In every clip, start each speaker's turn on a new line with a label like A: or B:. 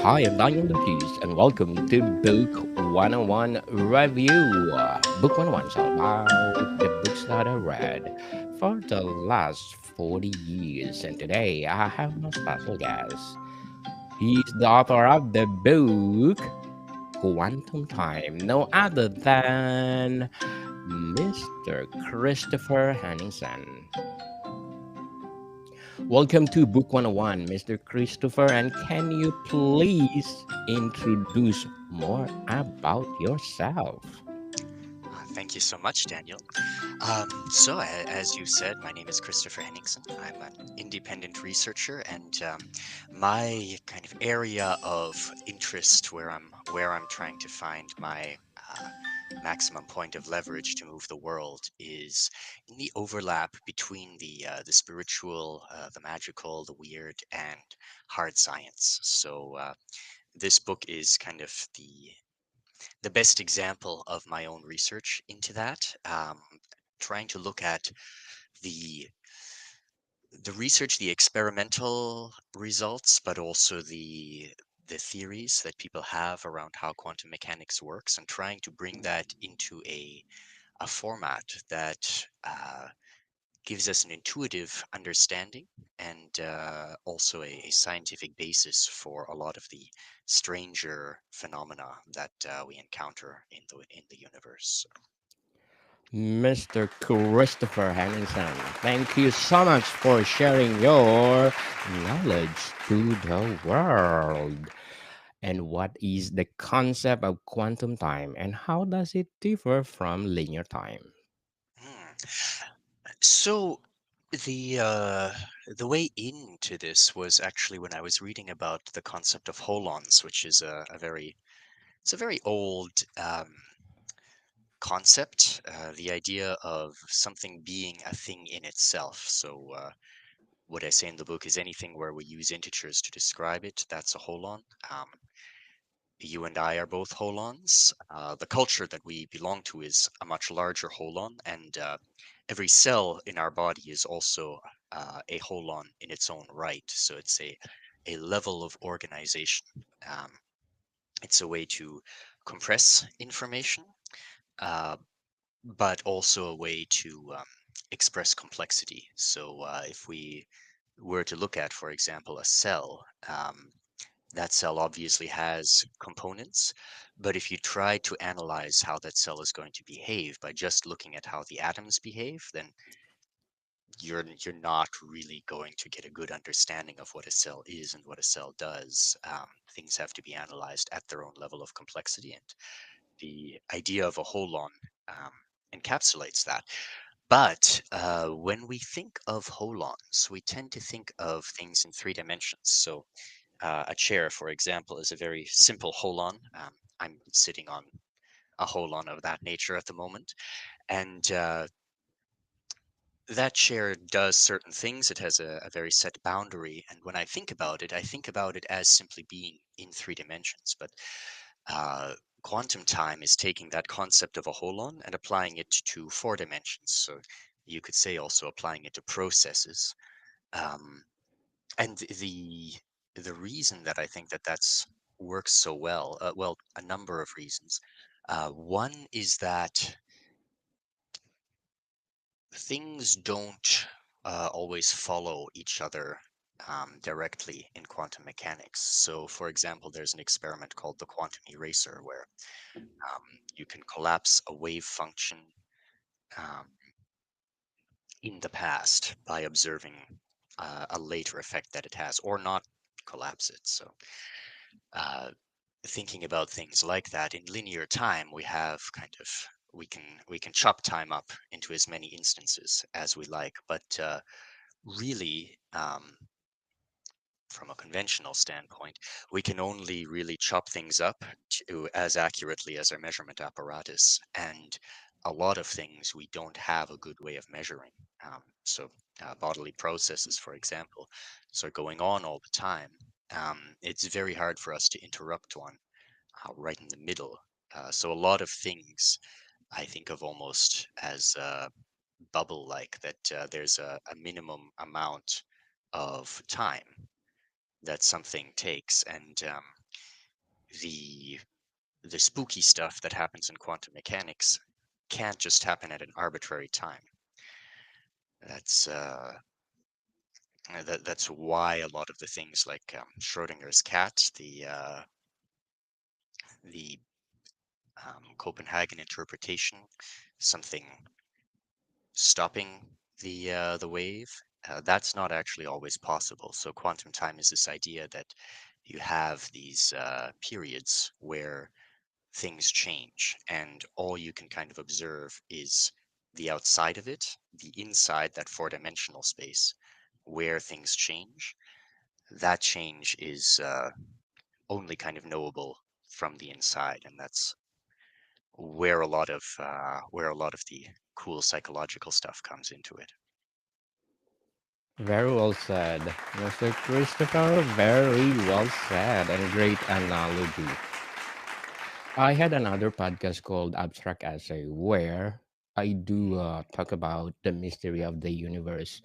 A: Hi, I'm Daniel Lucas, and welcome to Book 101 Review. Book 101 is all about the books that I read for the last 40 years. And today I have my special guest. He's the author of the book Quantum Time, no other than Mr. Christopher Henningsen. Welcome to Book 101, Mr. Christopher, and can you please introduce more about yourself?
B: Thank you so much, Daniel. As you said, my name is Christopher Henningsen. I'm an independent researcher, and my kind of area of interest, where I'm trying to find my maximum point of leverage to move the world, is in the overlap between the spiritual, the magical, the weird, and hard science. This book is kind of the best example of my own research into that, trying to look at the the research, the experimental results, but also the theories that people have around how quantum mechanics works, and trying to bring that into a format that gives us an intuitive understanding and also a scientific basis for a lot of the stranger phenomena that we encounter in the universe.
A: Mr. Christopher Henningsen, thank you so much for sharing your knowledge to the world. And what is the concept of quantum time and how does it differ from linear time?
B: Hmm. So the way into this was actually when I was reading about the concept of holons, which is a very old concept. The idea of something being a thing in itself. What I say in the book is anything where we use integers to describe it. That's a holon. You and I are both holons. The culture that we belong to is a much larger holon, and every cell in our body is also a holon in its own right. So it's a level of organization. Um, it's a way to compress information, uh, but also a way to express complexity. If we were to look at, for example, a cell, that cell obviously has components, but if you try to analyze how that cell is going to behave by just looking at how the atoms behave, then you're not really going to get a good understanding of what a cell is and what a cell does. Things have to be analyzed at their own level of complexity, and the idea of a holon um, encapsulates that. But when we think of holons, we tend to think of things in three dimensions. A chair, for example, is a very simple holon. I'm sitting on a holon of that nature at the moment, and that chair does certain things. It has a very set boundary, and when I think about it, I think about it as simply being in three dimensions. But uh, quantum time is taking that concept of a holon and applying it to four dimensions. So you could say also applying it to processes. Um, and the reason that I think that that's works so well, well, a number of reasons. One is that things don't always follow each other directly in quantum mechanics. So, for example, there's an experiment called the quantum eraser, where um, you can collapse a wave function um, in the past by observing a later effect that it has, or not collapse it. Uh, Thinking about things like that in linear time, we have kind of we can chop time up into as many instances as we like, but really, from a conventional standpoint, we can only really chop things up to as accurately as our measurement apparatus. And a lot of things we don't have a good way of measuring. Bodily processes, for example, are going on all the time. It's very hard for us to interrupt one right in the middle. So a lot of things I think of almost as bubble like, that there's a minimum amount of time that something takes. And the the spooky stuff that happens in quantum mechanics can't just happen at an arbitrary time. That's that's why a lot of the things like Schrodinger's cat, the Copenhagen interpretation, something stopping the wave, that's not actually always possible. So quantum time is this idea that you have these periods where things change, and all you can kind of observe is the outside of it, the inside that four-dimensional space where things change. That change is only kind of knowable from the inside, and that's where a lot of the cool psychological stuff comes into it.
A: Very well said, Mr. Christopher. Very well said, and great analogy. I had another podcast called Abstract Essay where I do talk about the mystery of the universe,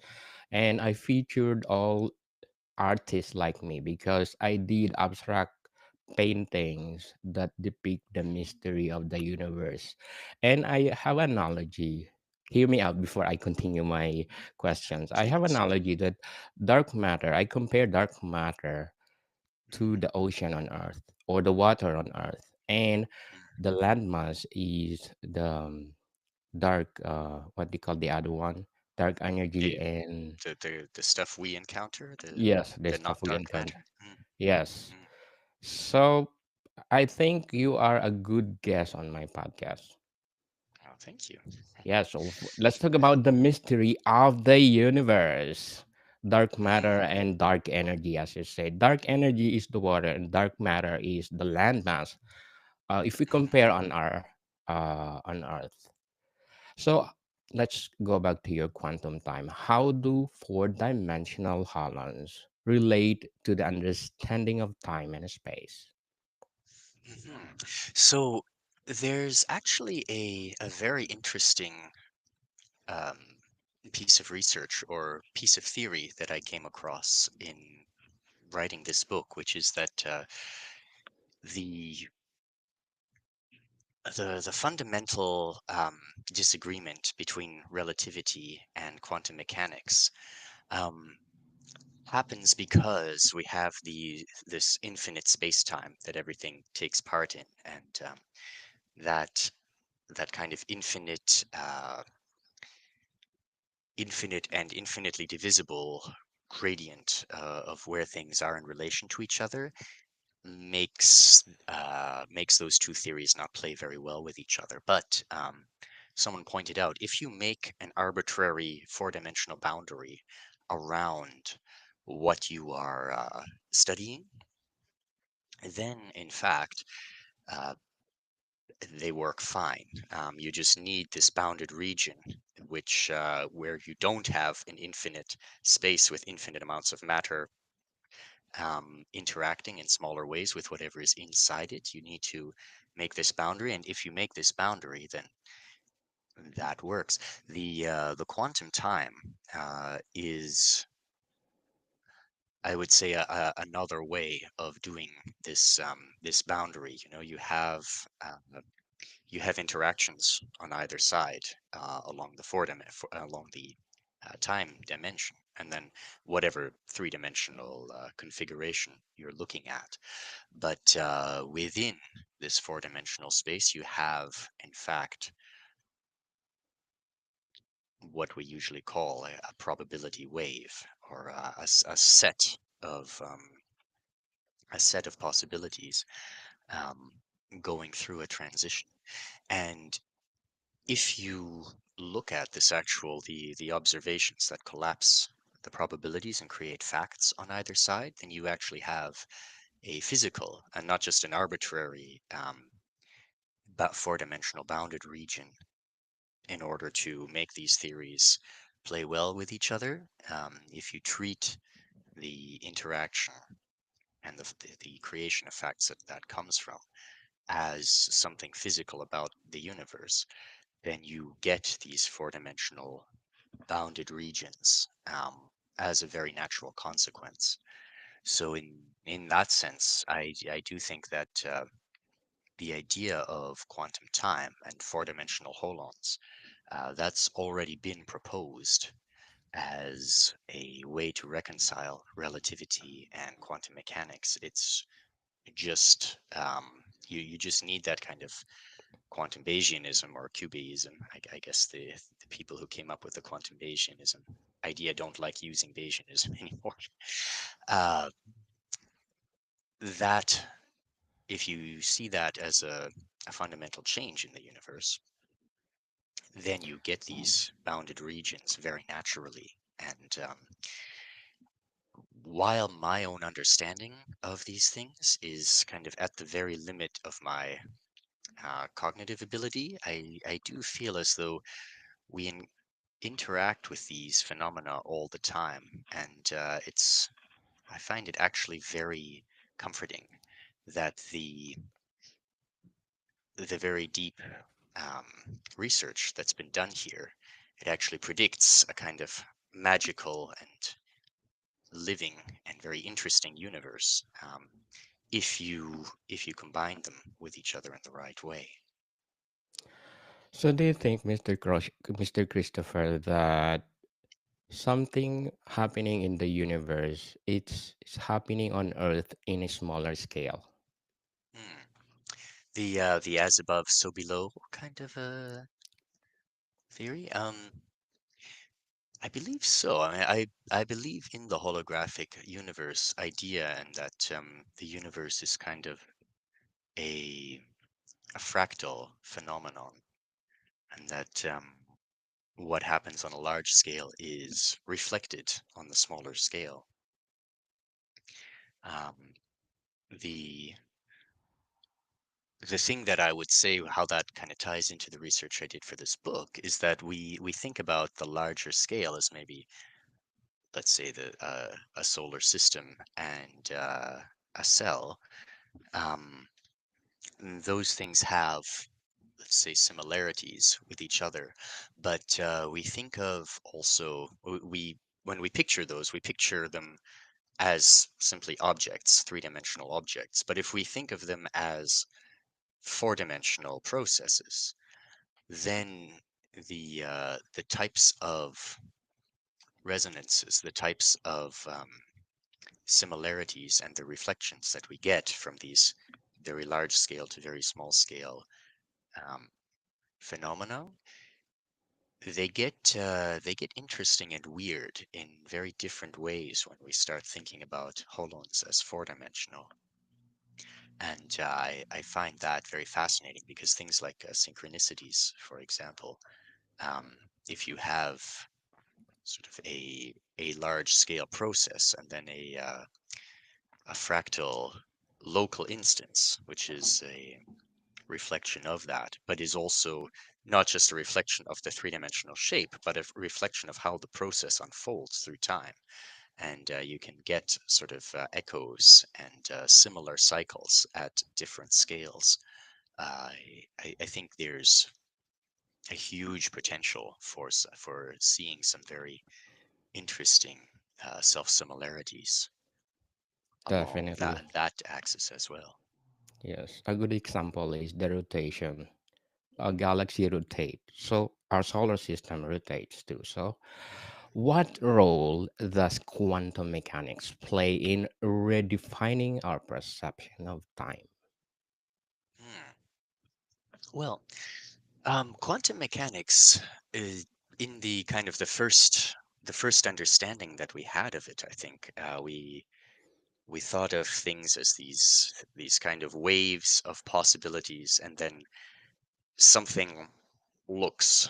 A: and I featured all artists like me because I did abstract paintings that depict the mystery of the universe. And I have an analogy. Hear me out before I continue my questions. I have an
B: Please.
A: analogy that dark matter, I compare dark matter to
B: Mhm,
A: the ocean on Earth or the water on Earth. And
B: mhm.
A: the landmass is the dark, what do you call the other one? Dark energy
B: The,
A: and
B: the stuff we encounter,
A: yes, the
B: the
A: stuff
B: not
A: we
B: dark
A: encounter.
B: matter. Mm,
A: Yes.
B: mm.
A: So I think you are a good guest on my podcast.
B: Oh, thank you.
A: Yeah, so let's talk about the mystery of the universe. Dark matter
B: Mm,
A: and dark energy, as you said. Dark energy is the water, and dark matter is the landmass. If we
B: mhm.
A: compare on Earth, so let's go back to your quantum time. How do four-dimensional holons relate to the understanding of time and space?
B: So there's actually a very interesting um, piece of research or piece of theory that I came across in writing this book, which is that the the fundamental disagreement between relativity and quantum mechanics um, happens because we have this infinite space-time that everything takes part in, and that that kind of infinite and infinitely divisible gradient of where things are in relation to each other makes those two theories not play very well with each other. But someone pointed out if you make an arbitrary four-dimensional boundary around what you are studying, then in fact uh, they work fine. You just need this bounded region, which where you don't have an infinite space with infinite amounts of matter interacting in smaller ways with whatever is inside it. You need to make this boundary, and if you make this boundary, then that works. The quantum time is, I would say, another way of doing this boundary. You know, you have interactions on either side along the along the time dimension, and then whatever three-dimensional configuration you're looking at. But within this four-dimensional space, you have, in fact, what we usually call a probability wave, or a a set of possibilities um, going through a transition. And if you look at this actual the observations that collapse the probabilities and create facts on either side, then you actually have a physical and not just an arbitrary but four-dimensional bounded region in order to make these theories play well with each other. If you treat the interaction and the creation effects that comes from as something physical about the universe, then you get these four-dimensional bounded regions as a very natural consequence. So in that sense, I do think that the idea of quantum time and four-dimensional holons, that's already been proposed as a way to reconcile relativity and quantum mechanics. It's just you just need that kind of quantum Bayesianism or QBism. I guess the people who came up with the quantum Bayesianism idea don't like using Bayesianism anymore. Uh, that if you see that as a fundamental change in the universe, then you get these bounded regions very naturally. And while my own understanding of these things is kind of at the very limit of my cognitive ability, I do feel as though we interact with these phenomena all the time. And I find it actually very comforting that the very deep research that's been done here, it actually predicts a kind of magical and living and very interesting universe if you combine them with each other in the right way.
A: So do you think, Mr. Christopher, that something happening in the universe, it's happening on Earth in a smaller scale?
B: Hmm. The as above, so below kind of a theory. I believe so. I mean, I believe in the holographic universe idea, and that the universe is kind of a a fractal phenomenon, and that what happens on a large scale is reflected on the smaller scale. Um, the the thing that I would say how that kind of ties into the research I did for this book is that we think about the larger scale as maybe, let's say, the a solar system and a cell. Um, those things have, let's say, similarities with each other, but we think of also we when we picture those, we picture them as simply objects, three-dimensional objects. But if we think of them as four-dimensional processes, then the types of resonances, the types of similarities and the reflections that we get from these very large scale to very small scale um, phenomena, they get interesting and weird in very different ways when we start thinking about holons as four-dimensional. And I find that very fascinating because things like synchronicities, for example, um, if you have sort of a large scale process and then a fractal local instance, which is a reflection of that, but is also not just a reflection of the three-dimensional shape, but a reflection of how the process unfolds through time. And you can get sort of echoes and similar cycles at different scales. I think there's a huge potential for for seeing some very interesting self similarities along
A: Definitely.
B: that axis as well.
A: Yes. A good example is the rotation. A galaxy rotates, so our solar system rotates too. So, what role does quantum mechanics play in redefining our perception of time?
B: Hmm. Well, quantum mechanics is in the kind of the first understanding that we had of it. I think we thought of things as these kind of waves of possibilities, and then something looks,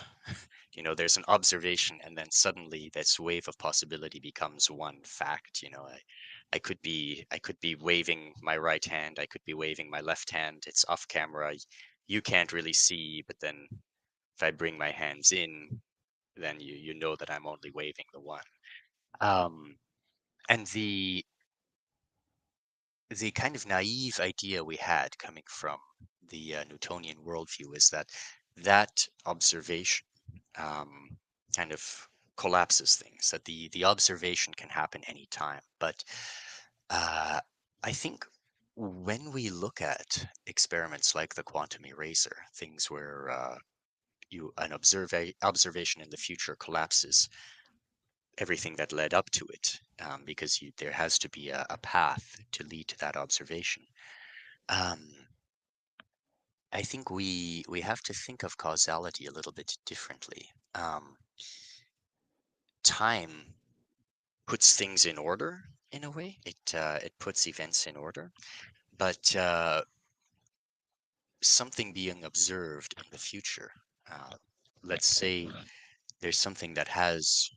B: there's an observation, and then suddenly this wave of possibility becomes one fact. I could be waving my right hand, I could be waving my left hand. It's off camera. You can't really see, but then if I bring my hands in, then you know that I'm only waving the one. Um, and the kind of naive idea we had coming from the Newtonian worldview is that that observation um, kind of collapses things. That the observation can happen anytime, but Uh, I think when we look at experiments like the quantum eraser, things where an observation in the future collapses everything that led up to it, because there has to be a path to lead to that observation. Um, I think we have to think of causality a little bit differently. Time puts things in order in a way. It puts events in order, but something being observed in the future. Uh, let's say there's something that has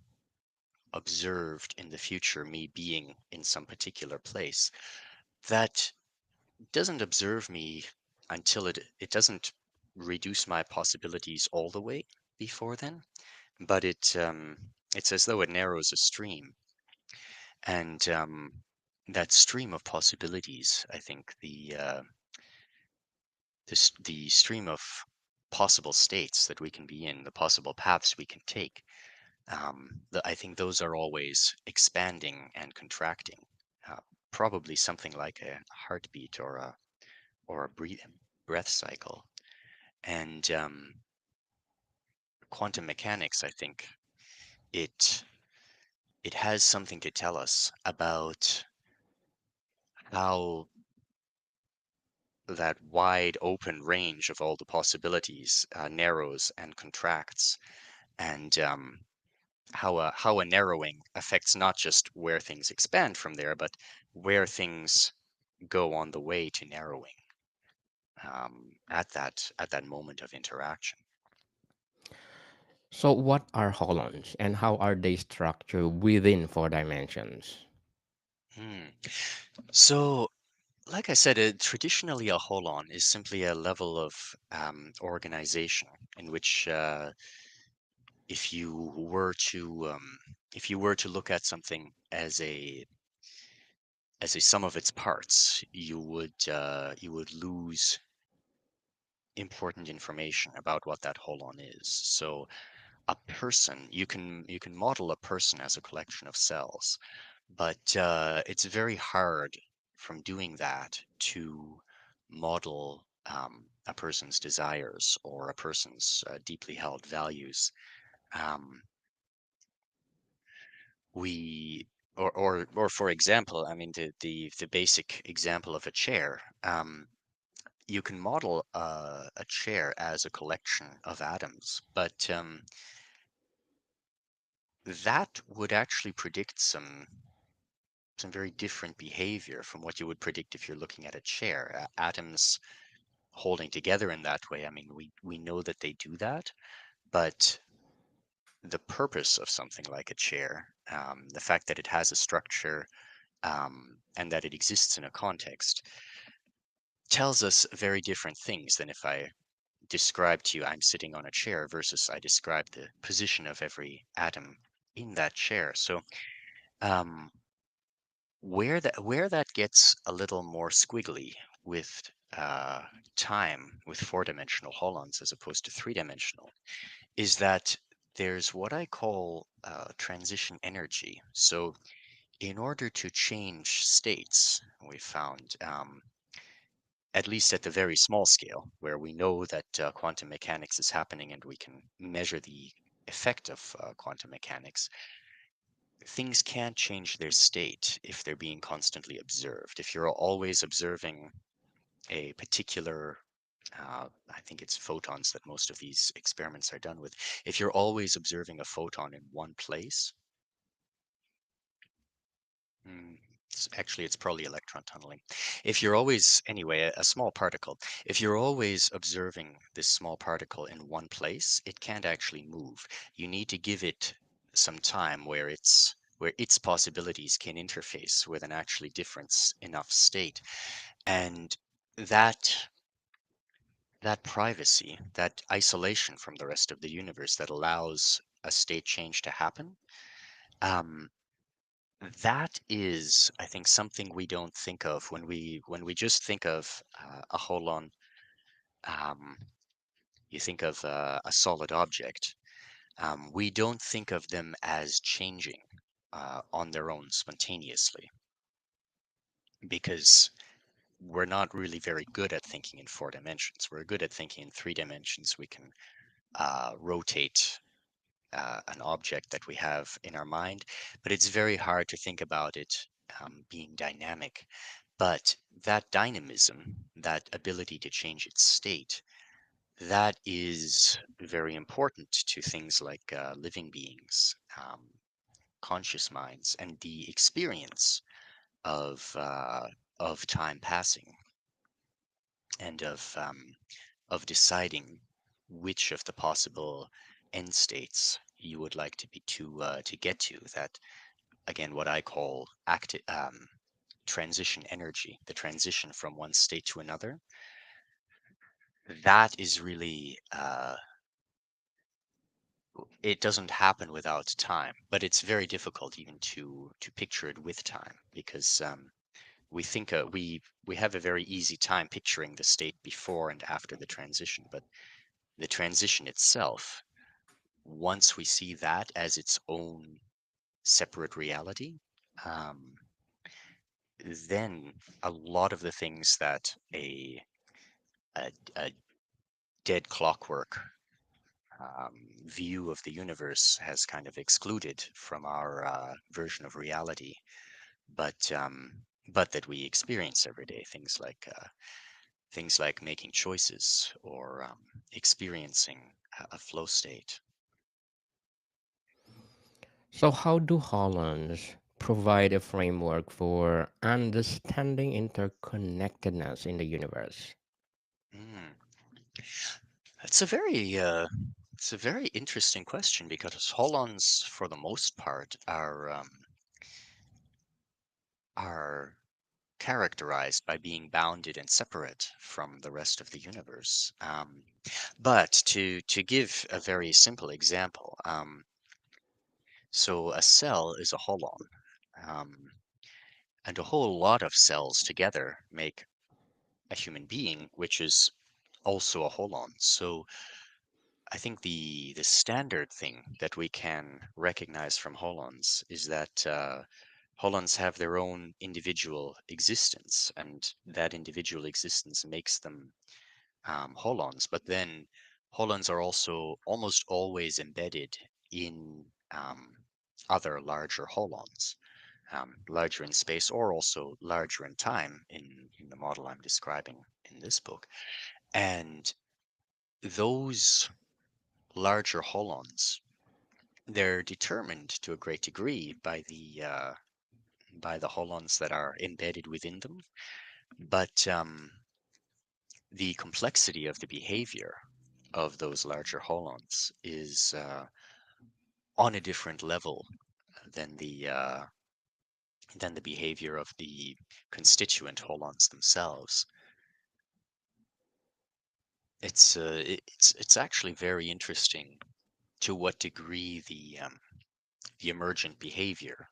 B: observed in the future me being in some particular place that doesn't observe me until it doesn't reduce my possibilities all the way before then, but it's as though it narrows a stream, and that stream of possibilities, I think the stream of possible states that we can be in, the possible paths we can take, I think those are always expanding and contracting, uh, probably something like a heartbeat or a breath cycle. And quantum mechanics, I think it it has something to tell us about how that wide open range of all the possibilities narrows and contracts, and how a narrowing affects not just where things expand from there, but where things go on the way to narrowing, at that moment of interaction.
A: So, what are holons and how are they structured within four dimensions?
B: Hmm. So, like I said, traditionally a holon is simply a level of organization in which, if you were to if you were to look at something as a sum of its parts, you would lose important information about what that holon is. So a person, you can model a person as a collection of cells, but it's very hard from doing that to model a person's desires or a person's deeply held values. Um, we or for example, I mean the basic example of a chair. You can model a chair as a collection of atoms, but that would actually predict some very different behavior from what you would predict if you're looking at a chair. Atoms holding together in that way. I mean, we know that they do that, but the purpose of something like a chair, the fact that it has a structure, and that it exists in a context, tells us very different things than if I describe to you I'm sitting on a chair versus I describe the position of every atom in that chair. So um, where that gets a little more squiggly with time, with four-dimensional holons as opposed to three-dimensional, is that there's what I call transition energy. So in order to change states, we found, at least at the very small scale, where we know that quantum mechanics is happening and we can measure the effect of quantum mechanics, things can't change their state if they're being constantly observed. If you're always observing a particular, I think it's photons that most of these experiments are done with. If you're always observing a photon in one place, actually, it's probably electron tunneling. If you're always, anyway, a small particle, if you're always observing this small particle in one place, it can't actually move. You need to give it some time where its possibilities can interface with an actually different enough state. And that that privacy, that isolation from the rest of the universe that allows a state change to happen, um, that is, I think, something we don't think of when we just think of a holon. Um, you think of a solid object. We don't think of them as changing on their own spontaneously. because we're not really very good at thinking in 4 dimensions. We're good at thinking in 3 dimensions. We can rotate an object that we have in our mind, but it's very hard to think about it being dynamic. But that dynamism, that ability to change its state, that is very important to things like living beings, conscious minds, and the experience of time passing and of deciding which of the possible end states you would like to get to. That again, what I call active transition energy, the transition from one state to another. That is really it doesn't happen without time, but it's very difficult even to picture it with time because we think we have a very easy time picturing the state before and after the transition, but the transition itself, once we see that as its own separate reality, um, then a lot of the things that a dead clockwork view of the universe has kind of excluded from our version of reality, but but that we experience every day, things like making choices or experiencing a flow state.
A: So, how do Hollands provide a framework for understanding interconnectedness in the universe?
B: Mm. It's a very interesting question because holons, for the most part, are characterized by being bounded and separate from the rest of the universe. But to give a very simple example, so a cell is a holon, um, and a whole lot of cells together make a human being, which is also a holon. So I think the standard thing that we can recognize from holons is that holons have their own individual existence, and that individual existence makes them holons. But then holons are also almost always embedded in other larger holons, larger in space or also larger in time in the model I'm describing in this book. And those larger holons, they're determined to a great degree by the holons that are embedded within them. But the complexity of the behavior of those larger holons is on a different level than the behavior of the constituent holons themselves. It's actually very interesting to what degree the emergent behavior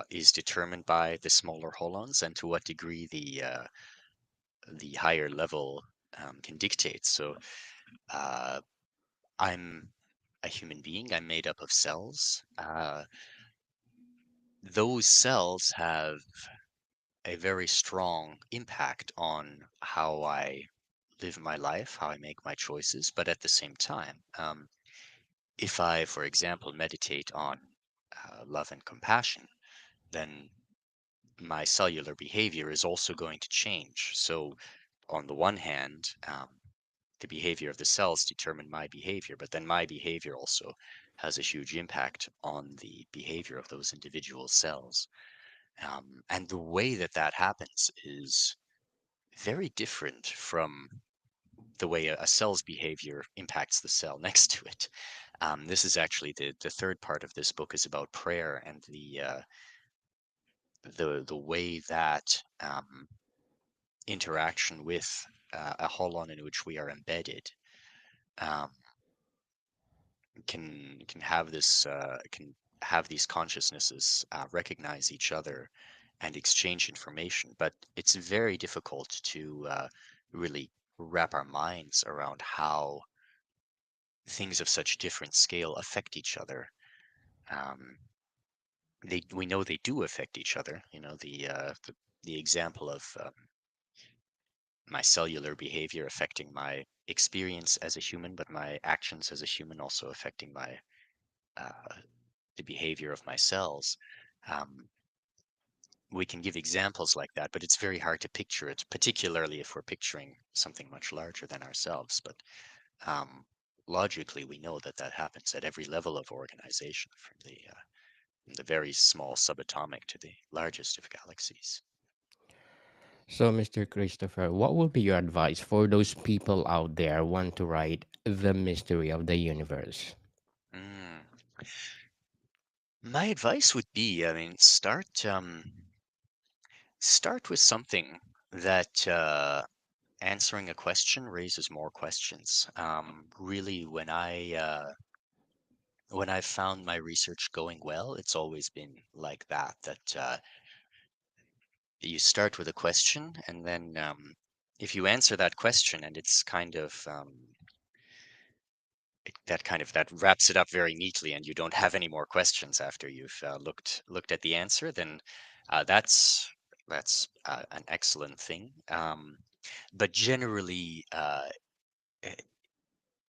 B: is determined by the smaller holons, and to what degree the higher level can dictate. So uh, I'm a human being. I'm made up of cells. Those cells have a very strong impact on how I live my life, how I make my choices. But at the same time, if I, for example, meditate on love and compassion, then my cellular behavior is also going to change. So, on the one hand, the behavior of the cells determine my behavior, but then my behavior also has a huge impact on the behavior of those individual cells. And the way that that happens is very different from the way a cell's behavior impacts the cell next to it. This is actually the third part of this book is about prayer and the way that interaction with a holon in which we are embedded um, can have these consciousnesses recognize each other and exchange information. But it's very difficult to really wrap our minds around how things of such different scale affect each other. Um, we know they do affect each other. You know, the example of my cellular behavior affecting my experience as a human, but my actions as a human also affecting my uh, the behavior of my cells. Um, we can give examples like that, but it's very hard to picture it, particularly if we're picturing something much larger than ourselves. But um, logically, we know that that happens at every level of organization, from the very small subatomic to the largest of galaxies.
A: So, Mr. Christopher, what would be your advice for those people out there want to write the mystery of the universe?
B: Mm. My advice would be, I mean, start with something that answering a question raises more questions. Really, when I found my research going well, it's always been like that. You start with a question, and then if you answer that question, and it's that wraps it up very neatly, and you don't have any more questions after you've looked at the answer, then that's an excellent thing. But generally, eh,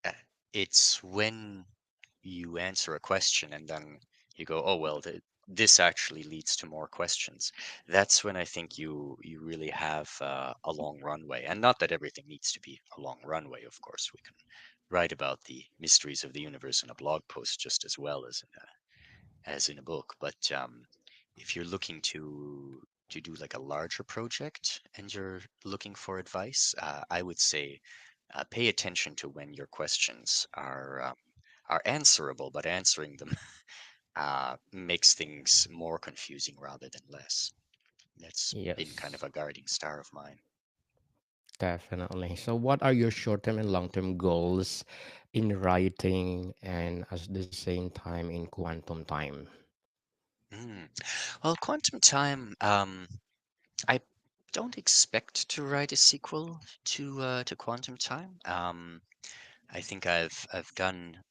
B: uh, it's when you answer a question and then you go, oh well, this actually leads to more questions. That's when I think you really have a long runway. And not that everything needs to be a long runway, of course. We can write about the mysteries of the universe in a blog post just as well as in a book. But if you're looking to do like a larger project and you're looking for advice, I would say pay attention to when your questions are answerable, but answering them makes things more confusing rather than less. That's been kind of
A: Yes,
B: a guiding star of mine.
A: definitely. So, what are your short term and long term goals in writing and at the same time in quantum time?
B: Mm. Well, Quantum Time, I don't expect to write a sequel to Quantum Time. I think I've done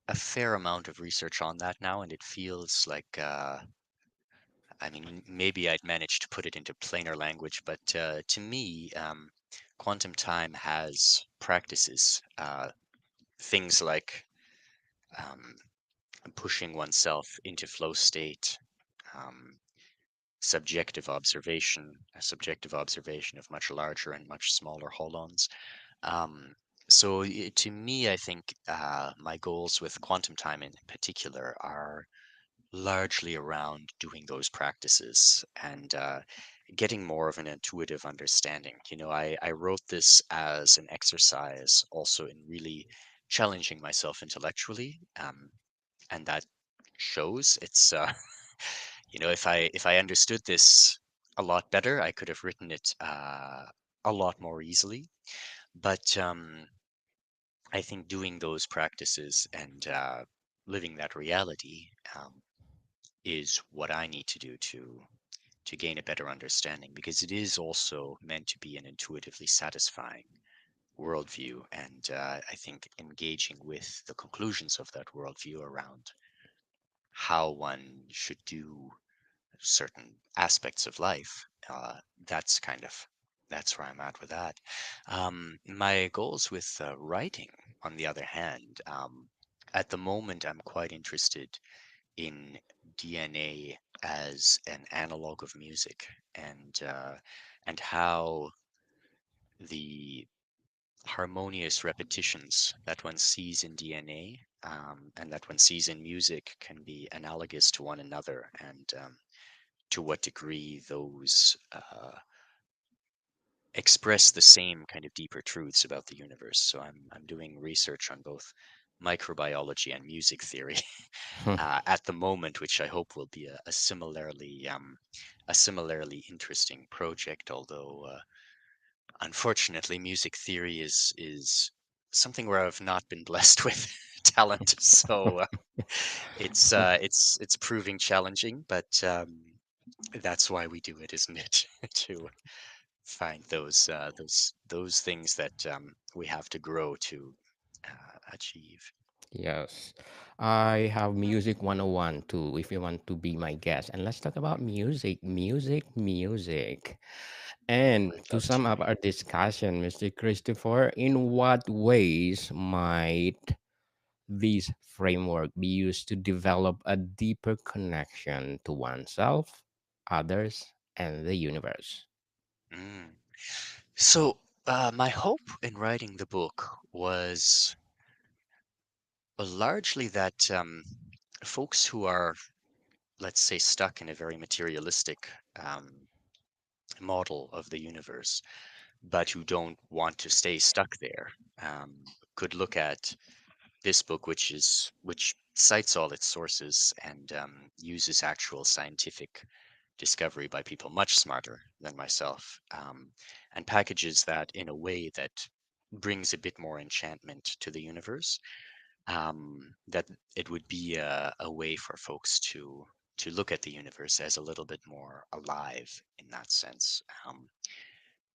B: a fair amount of research on that now, and it feels like I mean, maybe I'd manage to put it into plainer language, but to me, quantum time has practices, things like um, pushing oneself into flow state, um, a subjective observation of much larger and much smaller holons. Um, to me, I think my goals with quantum time in particular are largely around doing those practices and getting more of an intuitive understanding. I wrote this as an exercise also in really challenging myself intellectually, and that shows. It's if I understood this a lot better, I could have written it a lot more easily. But I think doing those practices and living that reality is what I need to do to gain a better understanding, because it is also meant to be an intuitively satisfying worldview, and I think engaging with the conclusions of that worldview around how one should do certain aspects of life. That's where I'm at with that. My goals with writing, on the other hand, at the moment I'm quite interested in DNA as an analog of music, and how the harmonious repetitions that one sees in DNA and that one sees in music can be analogous to one another, and to what degree those express the same kind of deeper truths about the universe. So I'm doing research on both microbiology and music theory at the moment, which I hope will be a similarly interesting project. Although unfortunately, music theory is something where I've not been blessed with talent, so it's proving challenging. But that's why we do it, isn't it? To find those things that we have to grow to achieve.
A: Yes. I have Music 101 too, if you want to be my guest. And let's talk about music, music, music. And
B: Would
A: to
B: love
A: sum
B: to.
A: up our discussion, Mr. Christopher, in what ways might this framework be used to develop a deeper connection to oneself, others, and the universe?
B: Mm. So, my hope in writing the book was largely that folks who are, let's say, stuck in a very materialistic um, model of the universe, but who don't want to stay stuck there, could look at this book, which cites all its sources and uses actual scientific discovery by people much smarter than myself, and packages that in a way that brings a bit more enchantment to the universe. That it would be a way for folks to look at the universe as a little bit more alive in that sense,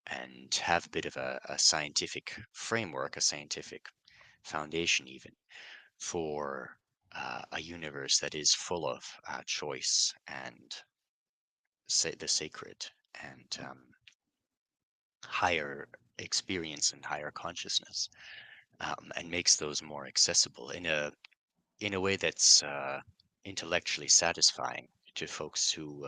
B: and have a bit of a scientific framework, a scientific foundation, even for a universe that is full of choice and say the sacred and higher experience and higher consciousness, and makes those more accessible in a way that's intellectually satisfying to folks who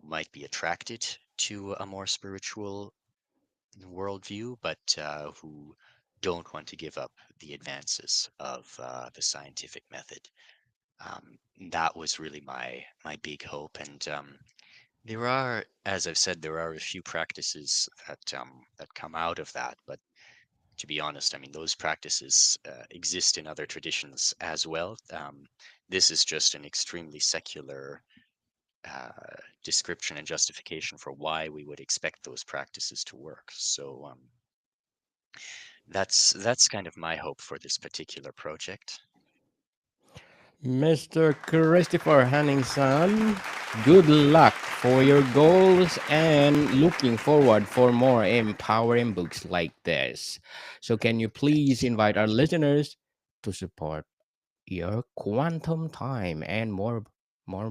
B: might be attracted to a more spiritual worldview, but who don't want to give up the advances of the scientific method. Um, that was really my big hope, and there are, as I've said, there are a few practices that come out of that. But to be honest, I mean, those practices exist in other traditions as well. This is just an extremely secular description and justification for why we would expect those practices to work. So that's kind of my hope for this particular project.
A: Mr. Christopher Henningson, good luck for your goals and looking forward for more empowering books like this. So can you
B: Thank you
A: please
B: so
A: invite our
B: much.
A: listeners to support your quantum time and more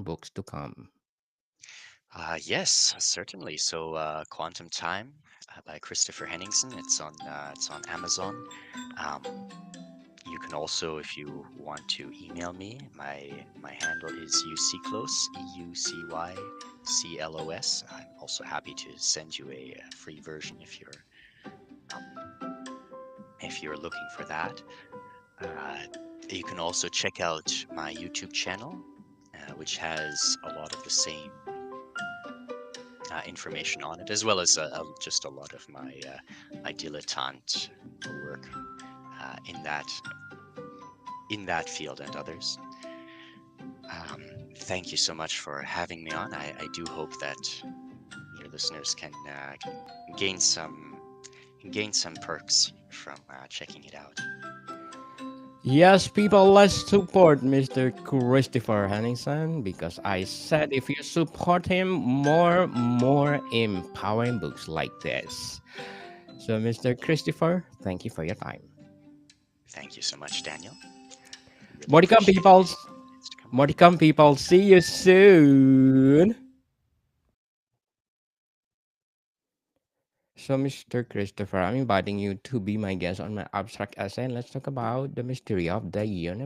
A: books to come?
B: Yes, certainly. So, Quantum Time by Christopher Henningsen. It's on Amazon. Um, you can also, if you want to email me, my handle is uclos, EUCYCLOS. I'm also happy to send you a free version um, if you're looking for that. Uh, you can also check out my YouTube channel, which has a lot of the same information on it, as well as just a lot of my dilettante work in that field and others. Um, Thank you so much for having me on. I do hope that your listeners can gain some perks from checking it out.
A: Yes, people, let's support Mr. Christopher Henningson because I said if you support him, more empowering books like this. So, Mr. Christopher, thank you for your time.
B: Thank you so much, Daniel. Really
A: Modicum
B: appreciate it.
A: people,
B: It's to come.
A: Modicum people, see you soon. So, Mr. Christopher, I'm inviting you to be my guest on my abstract essay and let's talk about the mystery of the universe.